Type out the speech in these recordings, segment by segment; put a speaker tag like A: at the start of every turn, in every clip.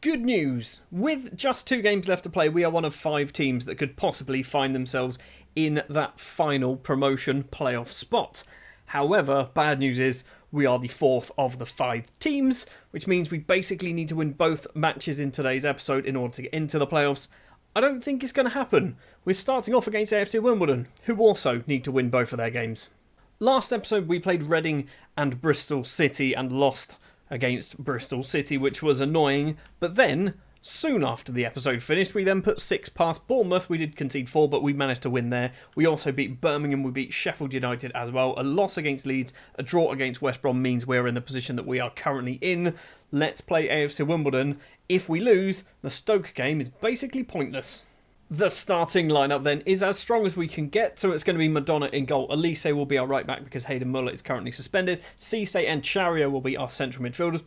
A: Good news! With just 2 games left to play, we are one of 5 teams that could possibly find themselves in that final promotion playoff spot. However, bad news is we are the 4th of the 5 teams, which means we basically need to win both matches in today's episode in order to get into the playoffs. I don't think it's going to happen. We're starting off against AFC Wimbledon, who also need to win both of their games. Last episode we played Reading and Bristol City and lost against Bristol City, which was annoying, but then, soon after the episode finished, we then put 6 past Bournemouth. We did concede 4, but we managed to win there. We also beat Birmingham, we beat Sheffield United as well. A loss against Leeds, a draw against West Brom means we're in the position that we are currently in. Let's play AFC Wimbledon. If we lose, the Stoke game is basically pointless. The starting lineup then is as strong as we can get, so it's going to be Madonna in goal. Elise will be our right back because Hayden Muller is currently suspended. Cisse and Chario will be our central defenders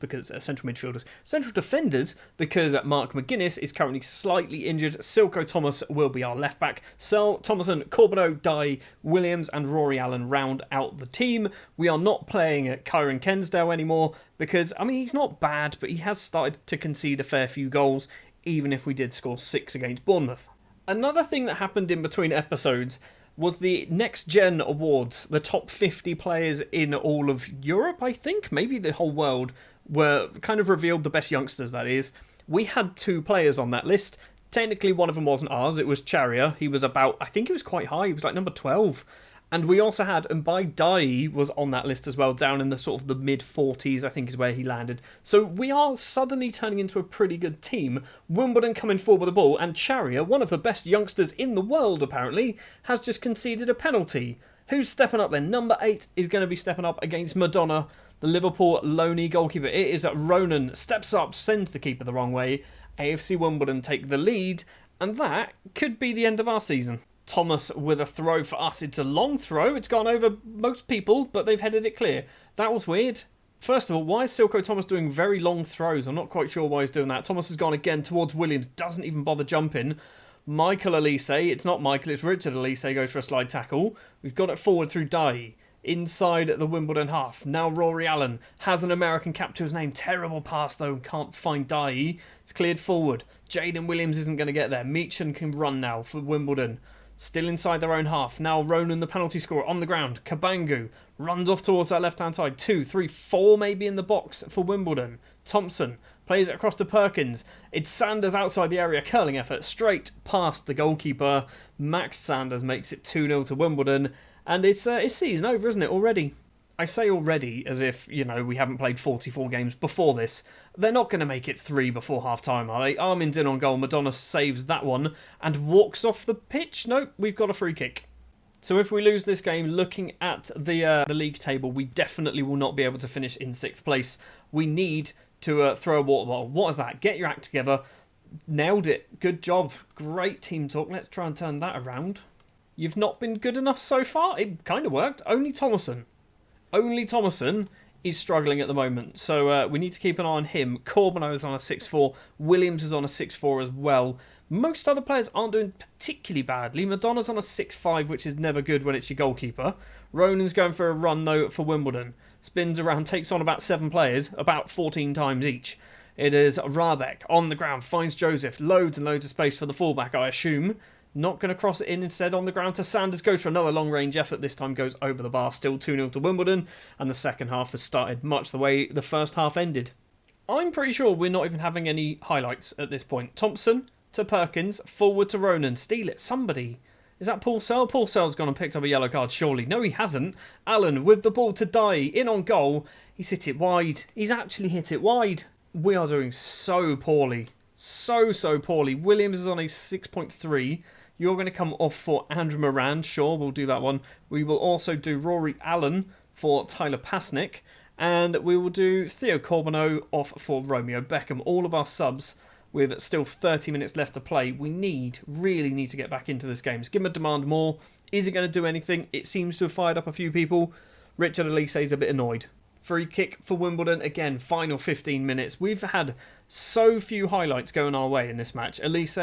A: because Mark McGuinness is currently slightly injured. Silko Thomas will be our left back. Searle, Thomason, Corbeau, Dye, Williams and Rory Allen round out the team. We are not playing Kyron Kensdale anymore because, he's not bad, but he has started to concede a fair few goals, even if we did score 6 against Bournemouth. Another thing that happened in between episodes was the Next Gen Awards. The top 50 players in all of Europe, I think, maybe the whole world, were kind of revealed, the best youngsters, that is. We had 2 players on that list. Technically, one of them wasn't ours. It was Charia. He was I think he was quite high. He was like number 12. And we also had, and Dye was on that list as well, down in the sort of the mid-40s, I think is where he landed. So we are suddenly turning into a pretty good team. Wimbledon coming forward with the ball, and Charia, one of the best youngsters in the world apparently, has just conceded a penalty. Who's stepping up then? Number 8 is going to be stepping up against Madonna, the Liverpool loney goalkeeper. It is Ronan, steps up, sends the keeper the wrong way. AFC Wimbledon take the lead, and that could be the end of our season. Thomas with a throw for us. It's a long throw. It's gone over most people, but they've headed it clear. That was weird. First of all, why is Silko Thomas doing very long throws? I'm not quite sure why he's doing that. Thomas has gone again towards Williams. Doesn't even bother jumping. Michael Elise. It's not Michael, it's Richard Elise goes for a slide tackle. We've got it forward through Dye. Inside the Wimbledon half. Now Rory Allen has an American cap to his name. Terrible pass though. Can't find Dye. It's cleared forward. Jaden Williams isn't going to get there. Meechan can run now for Wimbledon. Still inside their own half. Now Ronan, the penalty scorer, on the ground. Kabangu runs off towards our left-hand side. 2, 3, 4 maybe in the box for Wimbledon. Thompson plays it across to Perkins. It's Sanders outside the area. Curling effort straight past the goalkeeper. Max Sanders makes it 2-0 to Wimbledon. And it's season over, isn't it, already? I say already as if, we haven't played 44 games before this. They're not going to make it 3 before half-time, are they? Armin's in on goal. Madonna saves that one and walks off the pitch. Nope, we've got a free kick. So if we lose this game, looking at the league table, we definitely will not be able to finish in 6th place. We need to throw a water bottle. What is that? Get your act together. Nailed it. Good job. Great team talk. Let's try and turn that around. You've not been good enough so far? It kind of worked. Only Thomason is struggling at the moment, so we need to keep an eye on him. Corbeau is on a 6-4. Williams is on a 6-4 as well. Most other players aren't doing particularly badly. Madonna's on a 6-5, which is never good when it's your goalkeeper. Ronan's going for a run, though, for Wimbledon. Spins around, takes on about 7 players, about 14 times each. It is Rabeck on the ground, finds Joseph. Loads and loads of space for the fullback, I assume. Not going to cross it in, instead on the ground to Sanders. Goes for another long-range effort. This time goes over the bar. Still 2-0 to Wimbledon. And the second half has started much the way the first half ended. I'm pretty sure we're not even having any highlights at this point. Thompson to Perkins. Forward to Ronan. Steal it. Somebody. Is that Paul Searle? Paul Searle's gone and picked up a yellow card, surely. No, he hasn't. Allen with the ball to Dye. In on goal. He's hit it wide. He's actually hit it wide. We are doing so poorly. So poorly. Williams is on a 6.3. You're going to come off for Andrew Moran. Sure, we'll do that one. We will also do Rory Allen for Tyler Pasnick. And we will do Theo Corbeau off for Romeo Beckham. All of our subs with still 30 minutes left to play. We really need to get back into this game. Let's give him a demand more. Is it going to do anything? It seems to have fired up a few people. Richard Elise is a bit annoyed. Free kick for Wimbledon. Again, final 15 minutes. We've had so few highlights going our way in this match. Elise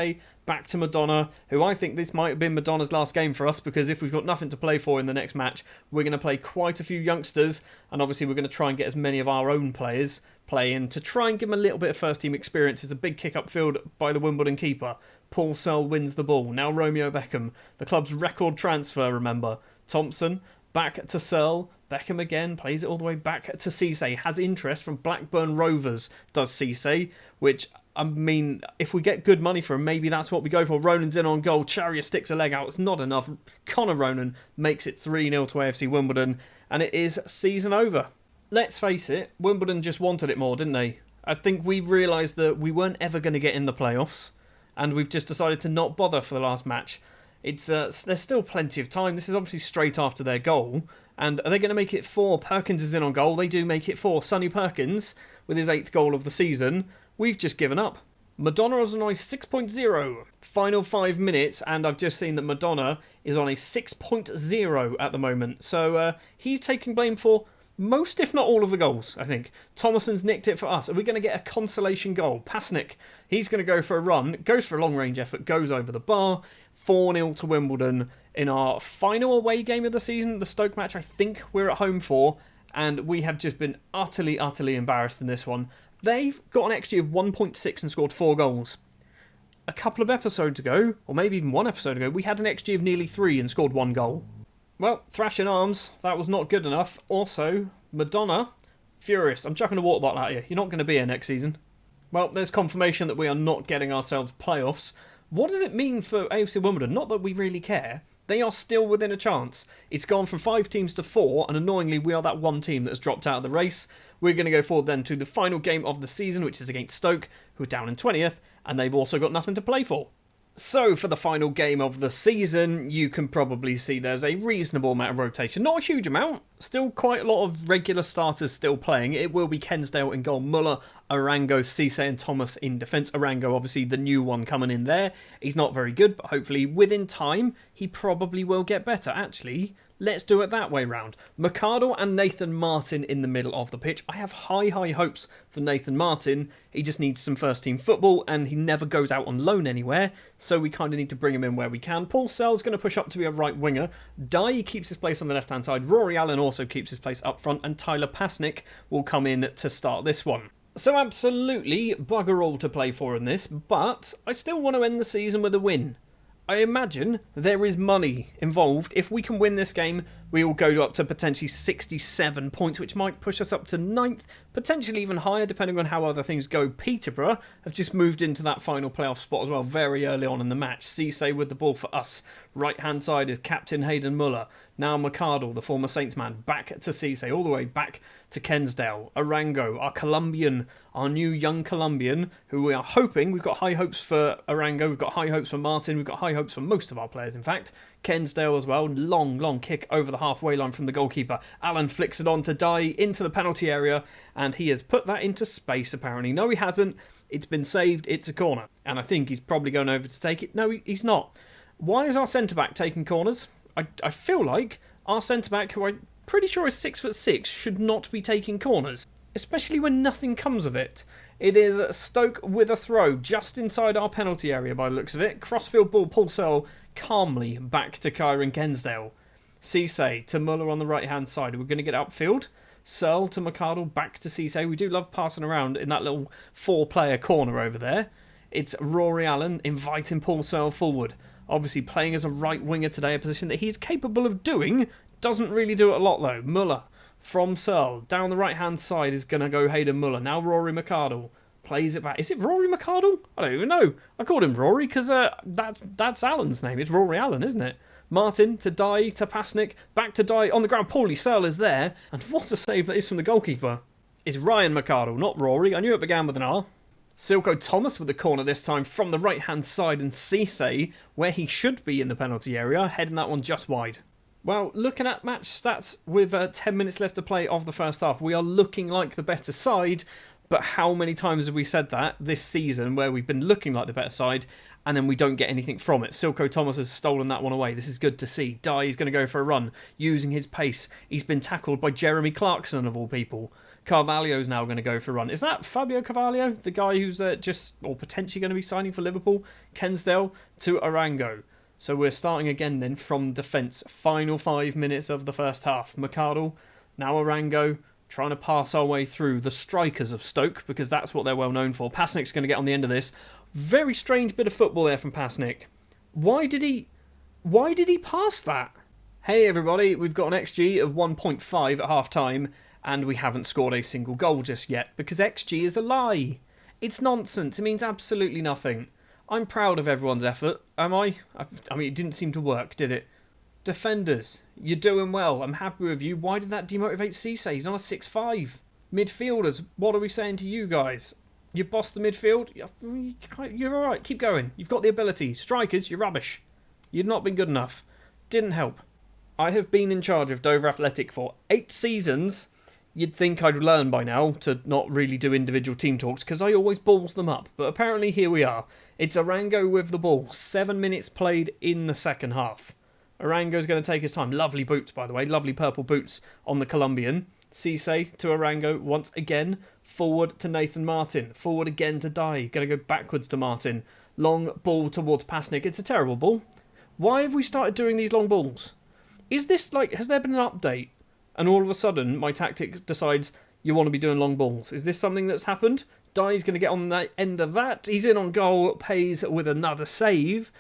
A: back to Madonna, who I think this might have been Madonna's last game for us, because if we've got nothing to play for in the next match, we're going to play quite a few youngsters, and obviously we're going to try and get as many of our own players playing to try and give them a little bit of first team experience. It's a big kick upfield by the Wimbledon keeper. Paul Searle wins the ball. Now Romeo Beckham, the club's record transfer, remember. Thompson back to Searle. Beckham again, plays it all the way back to Cisse. Has interest from Blackburn Rovers, does Cisse, which, I mean, if we get good money for him, maybe that's what we go for. Ronan's in on goal. Chariot sticks a leg out. It's not enough. Connor Ronan makes it 3-0 to AFC Wimbledon, and it is season over. Let's face it, Wimbledon just wanted it more, didn't they? I think we realised that we weren't ever going to get in the playoffs, and we've just decided to not bother for the last match. There's still plenty of time. This is obviously straight after their goal. And are they going to make it 4? Perkins is in on goal. They do make it 4. Sonny Perkins, with his 8th goal of the season. We've just given up. Madonna is on a 6.0. Final 5 minutes, and I've just seen that Madonna is on a 6.0 at the moment. So he's taking blame for most, if not all, of the goals, I think. Thomason's nicked it for us. Are we going to get a consolation goal? Pasnick, he's going to go for a run. Goes for a long-range effort. Goes over the bar. 4-0 to Wimbledon in our final away game of the season. The Stoke match, I think we're at home for. And we have just been utterly, utterly embarrassed in this one. They've got an XG of 1.6 and scored 4 goals. A couple of episodes ago, or maybe even one episode ago, we had an XG of nearly 3 and scored 1 goal. Well, thrashing arms, that was not good enough. Also, Madonna, furious. I'm chucking a water bottle at you. You're not going to be here next season. Well, there's confirmation that we are not getting ourselves playoffs. What does it mean for AFC Wimbledon? Not that we really care. They are still within a chance. It's gone from 5 teams to 4, and annoyingly, we are that one team that has dropped out of the race. We're going to go forward then to the final game of the season, which is against Stoke, who are down in 20th, and they've also got nothing to play for. So, for the final game of the season, you can probably see there's a reasonable amount of rotation. Not a huge amount. Still quite a lot of regular starters still playing. It will be Kensdale in goal, Muller, Arango, Cisse and Thomas in defence. Arango, obviously, the new one coming in there. He's not very good, but hopefully within time, he probably will get better. Actually, let's do it that way round. McArdle and Nathan Martin in the middle of the pitch. I have high hopes for Nathan Martin. He just needs some first team football and he never goes out on loan anywhere, so we kind of need to bring him in where we can. Paul Searle's going to push up to be a right winger. Dye keeps his place on the left hand side. Rory Allen also keeps his place up front, and Tyler Pasnick will come in to start this one. So absolutely bugger all to play for in this, but I still want to end the season with a win. I imagine there is money involved. If we can win this game, we will go up to potentially 67 points, which might push us up to 9th, potentially even higher, depending on how other things go. Peterborough have just moved into that final playoff spot as well, very early on in the match. Cisse with the ball for us. Right-hand side is Captain Hayden Muller. Now McArdle, the former Saints man, back to Cisse, all the way back to Kensdale. Arango, our Colombian, our new young Colombian, who we are hoping, we've got high hopes for Arango, we've got high hopes for Martin, we've got high hopes for most of our players, in fact. Kensdale as well, long kick over the halfway line from the goalkeeper. Allen flicks it on to Dye into the penalty area, and he has put that into space apparently. No, he hasn't. It's been saved. It's a corner. And I think he's probably going over to take it. No, he's not. Why is our centre-back taking corners? I feel like our centre-back, who I'm pretty sure is 6'6", should not be taking corners, especially when nothing comes of it. It is Stoke with a throw just inside our penalty area by the looks of it. Crossfield ball, Paul Searle calmly back to Kyron Kensdale. Cisse to Muller on the right-hand side. We're going to get upfield. Searle to McArdle, back to Cisse. We do love passing around in that little 4-player corner over there. It's Rory Allen inviting Paul Searle forward. Obviously playing as a right winger today, a position that he's capable of doing. Doesn't really do it a lot though. Muller from Searle. Down the right-hand side is going to go Hayden Muller. Now Rory McArdle plays it back. Is it Rory McArdle? I don't even know. I called him Rory because that's Allen's name. It's Rory Allen, isn't it? Martin to Dye to Pasnick. Back to Dye on the ground. Paulie Searle is there. And what a save that is from the goalkeeper. It's Ryan McArdle, not Rory. I knew it began with an R. Silko Thomas with the corner this time from the right-hand side, and Cisse, where he should be in the penalty area, heading that one just wide. Well, looking at match stats with 10 minutes left to play of the first half, we are looking like the better side, but how many times have we said that this season where we've been looking like the better side and then we don't get anything from it. Silko Thomas has stolen that one away. This is good to see. Dye is going to go for a run, using his pace. He's been tackled by Jeremy Clarkson, of all people. Carvalho's now going to go for a run. Is that Fabio Carvalho, the guy who's potentially going to be signing for Liverpool? Kensdale to Arango. So we're starting again then from defence. Final 5 minutes of the first half. McArdle, now Arango, trying to pass our way through the strikers of Stoke, because that's what they're well known for. Pasnick's going to get on the end of this. Very strange bit of football there from Pasnick. Why did he pass that? Hey everybody, we've got an XG of 1.5 at half time, and we haven't scored a single goal just yet, because XG is a lie. It's nonsense. It means absolutely nothing. I'm proud of everyone's effort, am I? I mean, it didn't seem to work, did it? Defenders, you're doing well. I'm happy with you. Why did that demotivate Cisse? He's on a 6-5. Midfielders, what are we saying to you guys? You bossed the midfield? You're alright, keep going. You've got the ability. Strikers, you're rubbish. You've not been good enough. Didn't help. I have been in charge of Dover Athletic for 8 seasons. You'd think I'd learn by now to not really do individual team talks, because I always balls them up. But apparently here we are. It's Arango with the ball. 7 minutes played in the second half. Arango's going to take his time. Lovely boots, by the way. Lovely purple boots on the Colombian. Cisse to Arango once again. Forward to Nathan Martin. Forward again to Dye. Going to go backwards to Martin. Long ball towards Pasnick. It's a terrible ball. Why have we started doing these long balls? Is this has there been an update? And all of a sudden, my tactics decides you want to be doing long balls. Is this something that's happened? Dye's going to get on the end of that. He's in on goal. Pays with another save.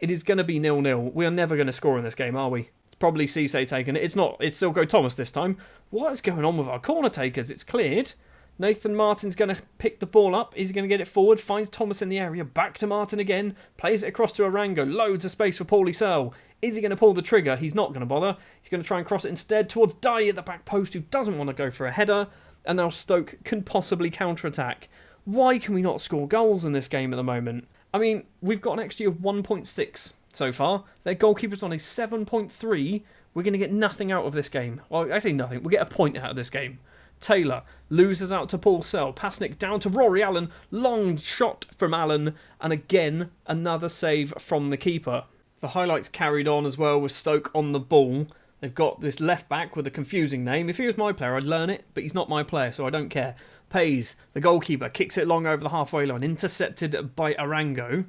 A: It is going to be 0-0. We are never going to score in this game, are we? It's probably Cisse taking it. It's not. It's Silko Thomas this time. What is going on with our corner takers? It's cleared. Nathan Martin's going to pick the ball up. Is he going to get it forward? Finds Thomas in the area. Back to Martin again. Plays it across to Arango. Loads of space for Paulie Searle. Is he going to pull the trigger? He's not going to bother. He's going to try and cross it instead towards Dye at the back post, who doesn't want to go for a header. And now Stoke can possibly counter-attack. Why can we not score goals in this game at the moment? I mean, we've got an XG of 1.6 so far. Their goalkeeper's on a 7.3. We're going to get nothing out of this game. Well, I say nothing. We'll get a point out of this game. Taylor loses out to Paul Searle. Pasnick down to Rory Allen. Long shot from Allen. And again, another save from the keeper. The highlights carried on as well with Stoke on the ball. They've got this left back with a confusing name. If he was my player, I'd learn it, but he's not my player, so I don't care. Pays, the goalkeeper, kicks it long over the halfway line. Intercepted by Arango.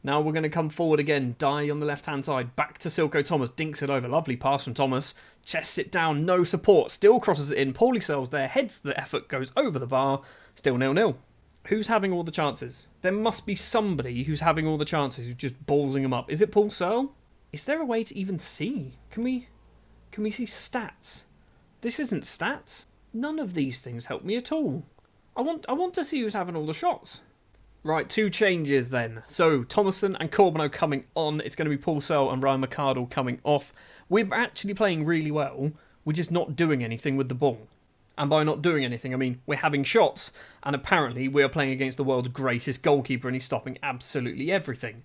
A: Now we're going to come forward again. Dye on the left-hand side. Back to Silko Thomas. Dinks it over. Lovely pass from Thomas. Chests it down. No support. Still crosses it in. Paulie Searle's there. Heads the effort. Goes over the bar. Still 0-0. Who's having all the chances? There must be somebody who's having all the chances who's just ballsing them up. Is it Paul Searle? Is there a way to even see? Can we see stats? This isn't stats. None of these things help me at all. I want to see who's having all the shots. Right, 2 changes then. So, Thomason and Corbeau coming on. It's going to be Paul Searle and Ryan McArdle coming off. We're actually playing really well. We're just not doing anything with the ball. And by not doing anything, I mean we're having shots. And apparently we are playing against the world's greatest goalkeeper and he's stopping absolutely everything.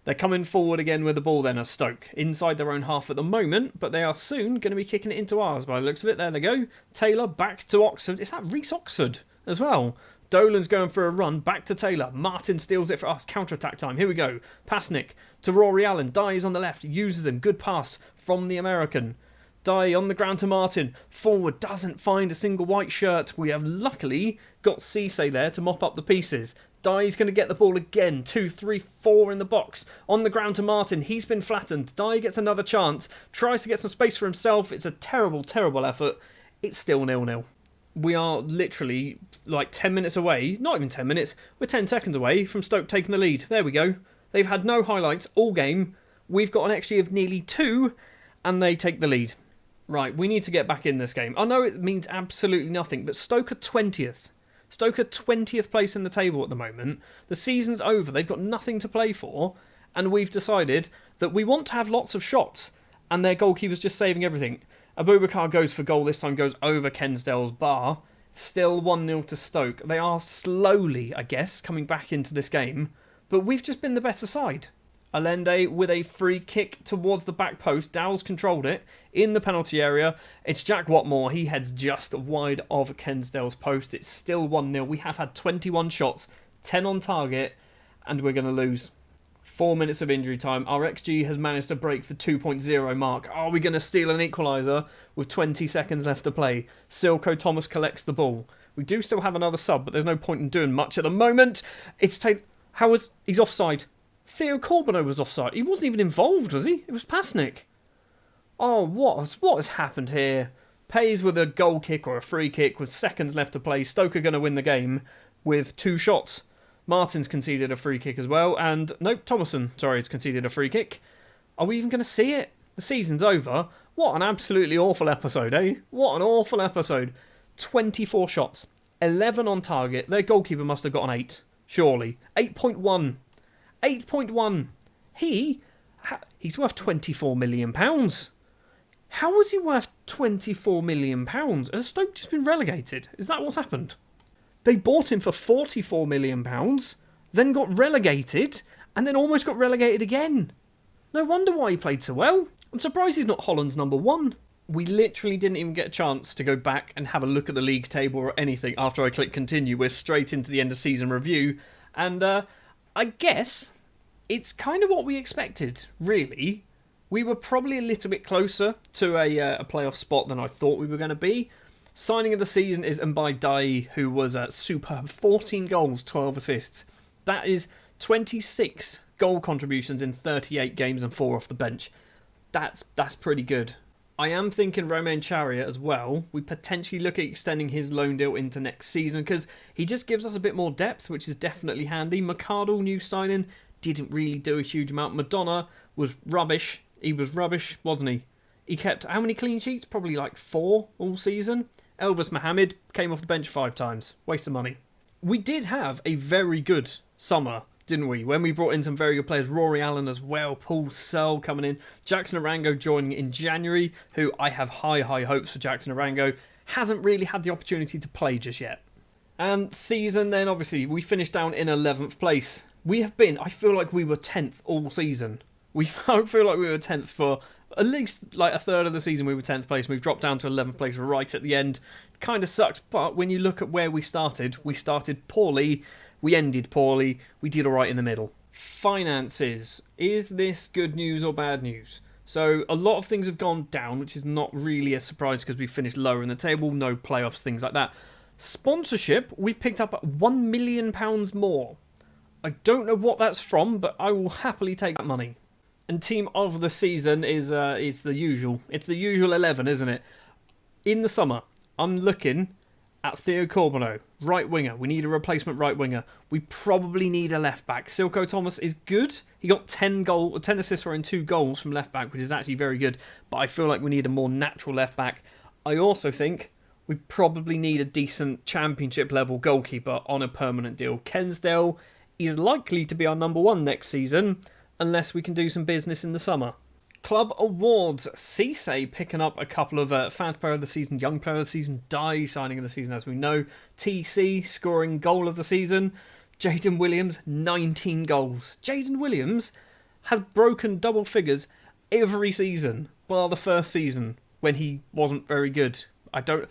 A: They're coming forward again with the ball then as Stoke. Inside their own half at the moment, but they are soon going to be kicking it into ours by the looks of it. There they go. Taylor back to Oxford. Is that Reece Oxford as well? Dolan's going for a run, back to Taylor. Martin steals it for us, counter-attack time. Here we go. Pasnick to Rory Allen. Dye on the left, uses him. Good pass from the American. Dye on the ground to Martin. Forward, doesn't find a single white shirt. We have luckily got Cisse there to mop up the pieces. Dye's going to get the ball again. 2, 3, 4 in the box. On the ground to Martin. He's been flattened. Dye gets another chance. Tries to get some space for himself. It's a terrible, terrible effort. It's still 0-0. We are literally like 10 minutes away. Not even 10 minutes. We're 10 seconds away from Stoke taking the lead. There we go. They've had no highlights all game. We've got an XG of nearly 2 and they take the lead. Right, we need to get back in this game. I know it means absolutely nothing, but Stoke are 20th. Stoke are 20th place in the table at the moment. The season's over. They've got nothing to play for. And we've decided that we want to have lots of shots. And their goalkeeper's just saving everything. Abubakar goes for goal. This time goes over Kensdale's bar. Still 1-0 to Stoke. They are slowly, I guess, coming back into this game. But we've just been the better side. Allende with a free kick towards the back post. Dowell's controlled it in the penalty area. It's Jack Watmore. He heads just wide of Kensdale's post. It's still 1-0. We have had 21 shots, 10 on target, and we're going to lose 4 minutes of injury time. Our XG has managed to break the 2.0 mark. Are we going to steal an equaliser with 20 seconds left to play? Silko Thomas collects the ball. We do still have another sub, but there's no point in doing much at the moment. He's offside. Theo Corbeau was offside. He wasn't even involved, was he? It was Pasnick. Oh, what has happened here? Pays with a goal kick or a free kick with seconds left to play. Stoke are going to win the game with 2 shots. Martin's conceded a free kick as well. And, nope, Thomason, has conceded a free kick. Are we even going to see it? The season's over. What an absolutely awful episode, eh? What an awful episode. 24 shots. 11 on target. Their goalkeeper must have got an 8. Surely. 8.1. 8.1. He's worth £24 million. How was he worth £24 million? Has Stoke just been relegated? Is that what's happened? They bought him for £44 million, then got relegated, and then almost got relegated again. No wonder why he played so well. I'm surprised he's not Holland's number 1. We literally didn't even get a chance to go back and have a look at the league table or anything after I click continue. We're straight into the end of season review, and I guess it's kind of what we expected, really. We were probably a little bit closer to a playoff spot than I thought we were going to be. Signing of the season is Mbai Dai, who was superb. 14 goals, 12 assists. That is 26 goal contributions in 38 games and 4 off the bench. That's pretty good. I am thinking Romain Chariot as well. We potentially look at extending his loan deal into next season because he just gives us a bit more depth, which is definitely handy. McArdle, new signing, didn't really do a huge amount. Madonna was rubbish. He was rubbish, wasn't he? He kept how many clean sheets? Probably like 4 all season. Elvis Mohammed came off the bench 5 times. Waste of money. We did have a very good summer, didn't we? When we brought in some very good players. Rory Allen as well. Paul Searle coming in. Jackson Arango joining in January, who I have high hopes for Jackson Arango. Hasn't really had the opportunity to play just yet. And season then, obviously, we finished down in 11th place. I feel like we were 10th all season. I feel like we were 10th for at least like a third of the season. We were 10th place. We've dropped down to 11th place right at the end. Kind of sucked, but when you look at where we started poorly, we ended poorly, we did alright in the middle. Finances. Is this good news or bad news? So a lot of things have gone down, which is not really a surprise because we finished lower in the table, no playoffs, things like that. Sponsorship, we've picked up £1 million more. I don't know what that's from, but I will happily take that money. And team of the season is it's the usual. It's the usual 11, isn't it? In the summer, I'm looking at Theo Corbeau, right winger. We need a replacement right winger. We probably need a left back. Silko Thomas is good. He got 10 assists and 2 goals from left back, which is actually very good. But I feel like we need a more natural left back. I also think we probably need a decent championship level goalkeeper on a permanent deal. Kensdale is likely to be our number 1 next season, unless we can do some business in the summer. Club awards. Cisse picking up a couple of Fan Player of the Season, Young Player of the Season, Dai signing of the season, as we know. TC scoring goal of the season. Jaden Williams, 19 goals. Jaden Williams has broken double figures every season, bar the first season when he wasn't very good. I don't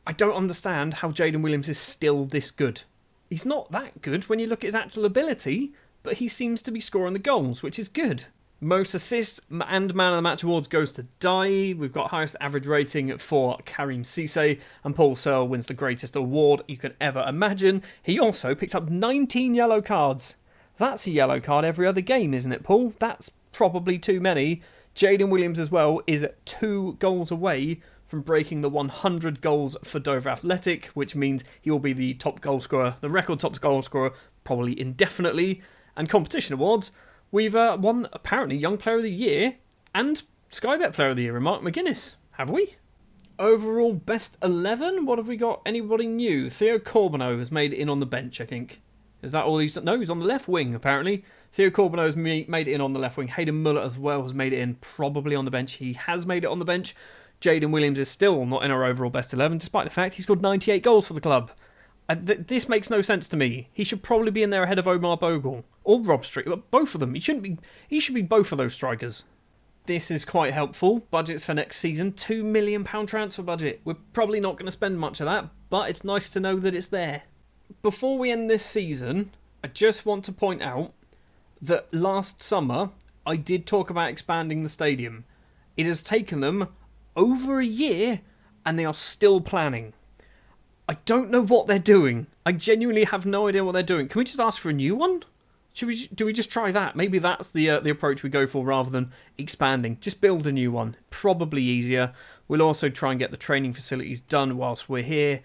A: understand how Jaden Williams is still this good. He's not that good when you look at his actual ability, but he seems to be scoring the goals, which is good. Most assists and Man of the Match awards goes to Dai. We've got highest average rating for Karim Cisse, and Paul Searle wins the greatest award you could ever imagine. He also picked up 19 yellow cards. That's a yellow card every other game, isn't it, Paul? That's probably too many. Jaden Williams as well is 2 goals away from breaking the 100 goals for Dover Athletic, which means he will be the top goal scorer, the record top goal scorer, probably indefinitely. And competition awards, we've won, apparently, Young Player of the Year and Sky Bet Player of the Year in Mark McGuinness. Have we? Overall, best 11? What have we got? Anybody new? Theo Corbeau has made it in on the bench, I think. Is that all he's... No, he's on the left wing, apparently. Theo Corbeau has made it in on the left wing. Hayden Muller as well has made it in, probably on the bench. He has made it on the bench. Jaden Williams is still not in our overall best 11, despite the fact he scored 98 goals for the club. This makes no sense to me. He should probably be in there ahead of Omar Bogle or Rob Street. Both of them. He should be both of those strikers. This is quite helpful. Budgets for next season. £2 million transfer budget. We're probably not going to spend much of that, but it's nice to know that it's there. Before we end this season, I just want to point out that last summer I did talk about expanding the stadium. It has taken them over a year and they are still planning. I don't know what they're doing. I genuinely have no idea what they're doing. Can we just ask for a new one? Do we just try that? Maybe that's the approach we go for rather than expanding. Just build a new one. Probably easier. We'll also try and get the training facilities done whilst we're here.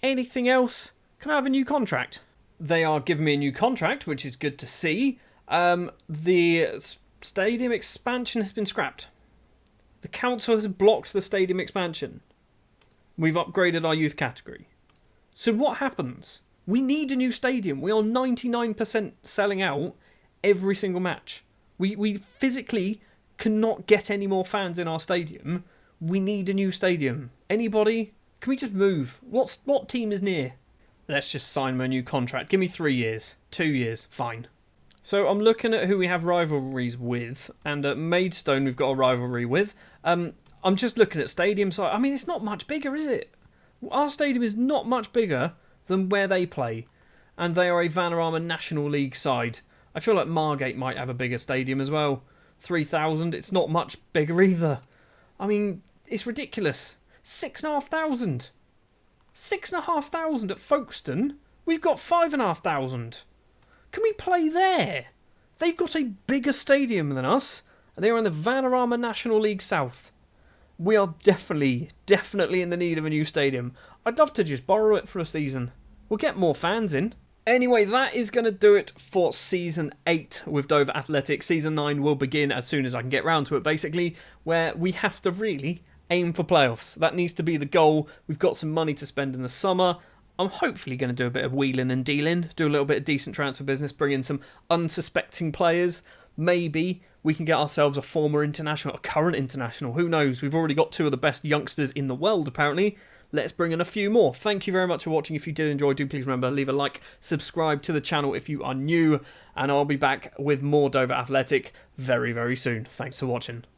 A: Anything else? Can I have a new contract? They are giving me a new contract, which is good to see. The stadium expansion has been scrapped. The council has blocked the stadium expansion. We've upgraded our youth category. So what happens? We need a new stadium. We are 99% selling out every single match. We physically cannot get any more fans in our stadium. We need a new stadium. Anybody? Can we just move? What team is near? Let's just sign my new contract. Give me 3 years. 2 years. Fine. So I'm looking at who we have rivalries with. And at Maidstone we've got a rivalry with. I'm just looking at stadium size. I mean, it's not much bigger, is it? Our stadium is not much bigger than where they play. And they are a Vanarama National League side. I feel like Margate might have a bigger stadium as well. 3,000. It's not much bigger either. I mean, it's ridiculous. 6,500. 6,500 at Folkestone. We've got 5,500. Can we play there? They've got a bigger stadium than us. And they are in the Vanarama National League South. We are definitely in the need of a new stadium. I'd love to just borrow it for a season. We'll get more fans in. Anyway, that is going to do it for Season 8 with Dover Athletic. Season 9 will begin as soon as I can get round to it, basically, where we have to really aim for playoffs. That needs to be the goal. We've got some money to spend in the summer. I'm hopefully going to do a bit of wheeling and dealing, do a little bit of decent transfer business, bring in some unsuspecting players. Maybe we can get ourselves a former international, a current international. Who knows? We've already got 2 of the best youngsters in the world, apparently. Let's bring in a few more. Thank you very much for watching. If you did enjoy, do please remember, leave a like, subscribe to the channel if you are new, and I'll be back with more Dover Athletic very, very soon. Thanks for watching.